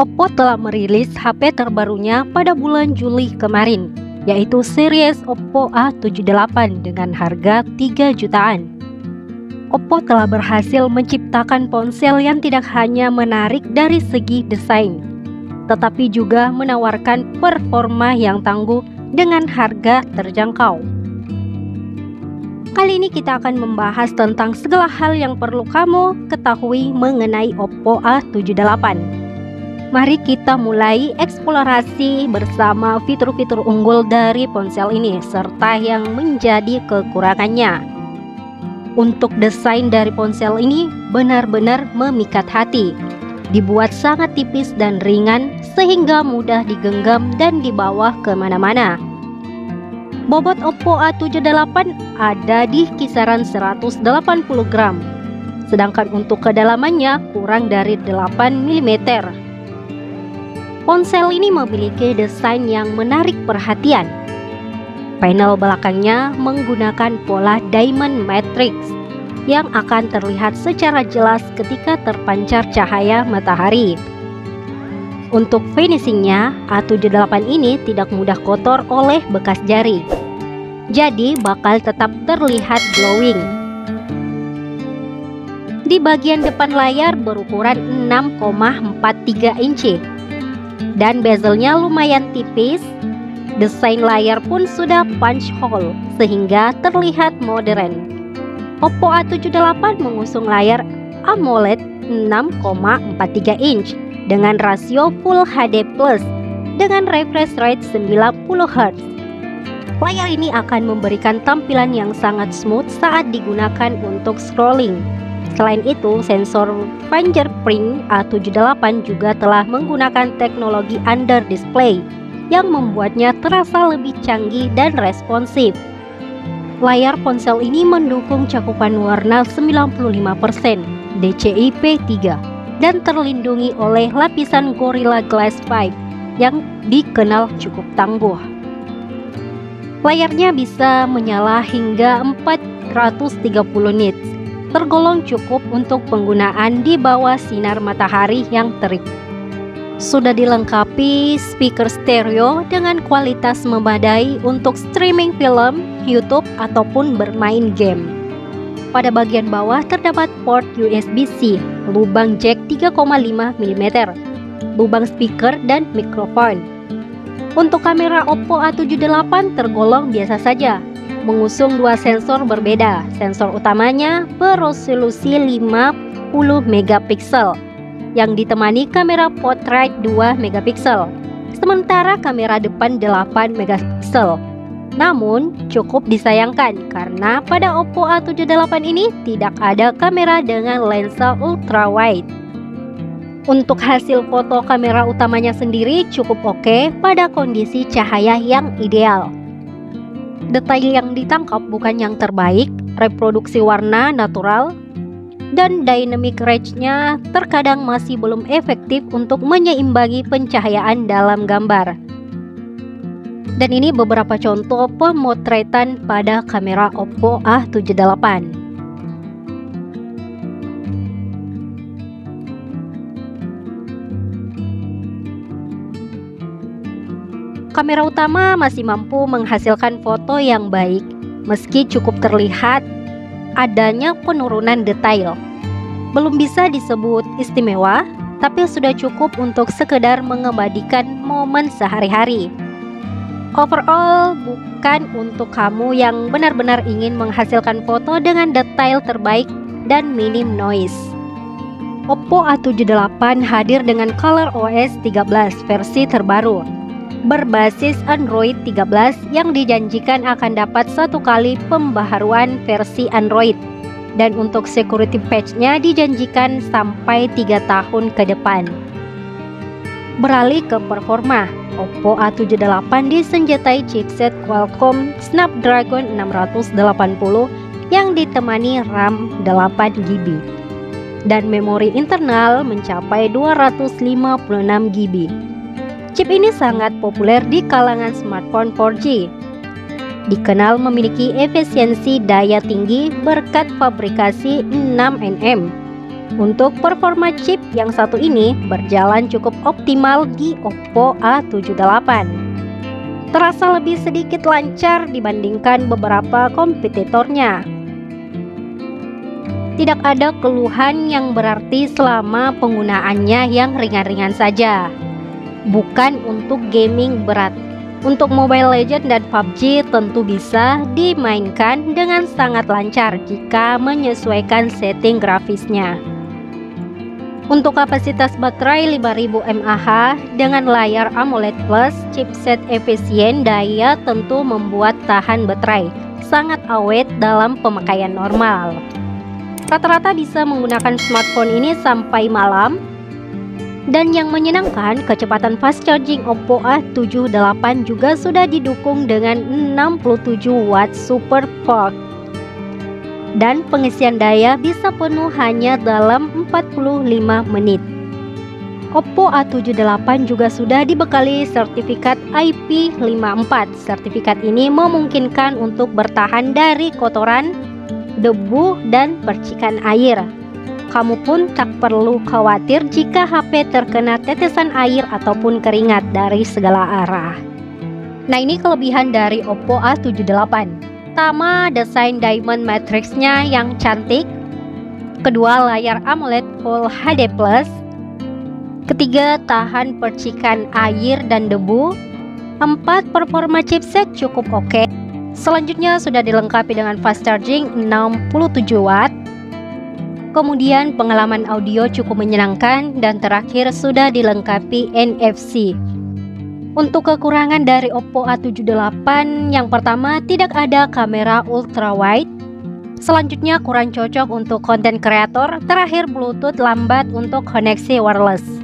Oppo telah merilis HP terbarunya pada bulan Juli kemarin, yaitu series Oppo A78 dengan harga 3 jutaan. Oppo telah berhasil menciptakan ponsel yang tidak hanya menarik dari segi desain, tetapi juga menawarkan performa yang tangguh dengan harga terjangkau. Kali ini kita akan membahas tentang segala hal yang perlu kamu ketahui mengenai Oppo A78. Mari kita mulai eksplorasi bersama fitur-fitur unggul dari ponsel ini serta yang menjadi kekurangannya. Untuk desain dari ponsel ini benar-benar memikat hati. Dibuat sangat tipis dan ringan sehingga mudah digenggam dan dibawa kemana-mana. Bobot Oppo A78 ada di kisaran 180 gram, sedangkan untuk kedalamannya kurang dari 8 mm. Ponsel ini memiliki desain yang menarik perhatian. Panel belakangnya menggunakan pola diamond matrix yang akan terlihat secara jelas ketika terpancar cahaya matahari. Untuk finishingnya, A78 ini tidak mudah kotor oleh bekas jari, jadi bakal tetap terlihat glowing. Di bagian depan layar berukuran 6,43 inci dan bezelnya lumayan tipis. Desain layar pun sudah punch hole sehingga terlihat modern. Oppo A78 mengusung layar AMOLED 6,43 inch dengan rasio Full HD Plus dengan refresh rate 90 Hz. Layar ini akan memberikan tampilan yang sangat smooth saat digunakan untuk scrolling. Selain itu, sensor fingerprint A78 juga telah menggunakan teknologi under display yang membuatnya terasa lebih canggih dan responsif. Layar ponsel ini mendukung cakupan warna 95% DCI-P3 dan terlindungi oleh lapisan Gorilla Glass 5 yang dikenal cukup tangguh. Layarnya bisa menyala hingga 430 nits, tergolong cukup untuk penggunaan di bawah sinar matahari yang terik. Sudah dilengkapi speaker stereo dengan kualitas memadai untuk streaming film, YouTube, ataupun bermain game. Pada bagian bawah terdapat port USB-C, lubang jack 3,5 mm, lubang speaker, dan mikrofon. Untuk kamera Oppo A78 tergolong biasa saja, mengusung dua sensor berbeda. Sensor utamanya beresolusi 50 megapiksel yang ditemani kamera portrait 2 megapiksel, sementara kamera depan 8 megapiksel. Namun cukup disayangkan karena pada Oppo A78 ini tidak ada kamera dengan lensa ultrawide. Untuk hasil foto kamera utamanya sendiri cukup oke pada kondisi cahaya yang ideal. Detail yang ditangkap bukan yang terbaik, reproduksi warna natural, dan dynamic range-nya terkadang masih belum efektif untuk menyeimbangi pencahayaan dalam gambar. Dan ini beberapa contoh pemotretan pada kamera Oppo A78. Kamera utama masih mampu menghasilkan foto yang baik, meski cukup terlihat adanya penurunan detail. Belum bisa disebut istimewa, tapi sudah cukup untuk sekedar mengabadikan momen sehari-hari. Overall, bukan untuk kamu yang benar-benar ingin menghasilkan foto dengan detail terbaik dan minim noise. Oppo A78 hadir dengan ColorOS 13 versi terbaru, berbasis Android 13 yang dijanjikan akan dapat satu kali pembaharuan versi Android, dan untuk security patch-nya dijanjikan sampai 3 tahun ke depan. Beralih ke performa, Oppo A78 disenjatai chipset Qualcomm Snapdragon 680 yang ditemani RAM 8GB dan memori internal mencapai 256GB. Chip ini sangat populer di kalangan smartphone 4G. Dikenal memiliki efisiensi daya tinggi berkat fabrikasi 6nm Untuk performa chip yang satu ini berjalan cukup optimal di Oppo A78. Terasa lebih sedikit lancar dibandingkan beberapa kompetitornya. Tidak ada keluhan yang berarti selama penggunaannya yang ringan-ringan saja. Bukan untuk gaming berat. Untuk Mobile Legends dan PUBG tentu bisa dimainkan dengan sangat lancar jika menyesuaikan setting grafisnya. Untuk kapasitas baterai 5000 mAh dengan layar AMOLED Plus, chipset efisien daya tentu membuat tahan baterai sangat awet dalam pemakaian normal. Rata-rata bisa menggunakan smartphone ini sampai malam. Dan yang menyenangkan, kecepatan fast charging Oppo A78 juga sudah didukung dengan 67 watt super port. Dan pengisian daya bisa penuh hanya dalam 45 menit. Oppo A78 juga sudah dibekali sertifikat IP54. Sertifikat ini memungkinkan untuk bertahan dari kotoran, debu, dan percikan air. Kamu pun tak perlu khawatir jika HP terkena tetesan air ataupun keringat dari segala arah. Nah, ini kelebihan dari Oppo A78. Pertama, desain diamond matrixnya yang cantik. Kedua, layar AMOLED Full HD+. Ketiga, tahan percikan air dan debu. 4, performa chipset cukup oke. Selanjutnya sudah dilengkapi dengan fast charging 67 watt. Kemudian pengalaman audio cukup menyenangkan, dan terakhir sudah dilengkapi NFC. Untuk kekurangan dari Oppo A78, yang pertama tidak ada kamera ultra wide. Selanjutnya kurang cocok untuk konten kreator. Terakhir, Bluetooth lambat untuk koneksi wireless.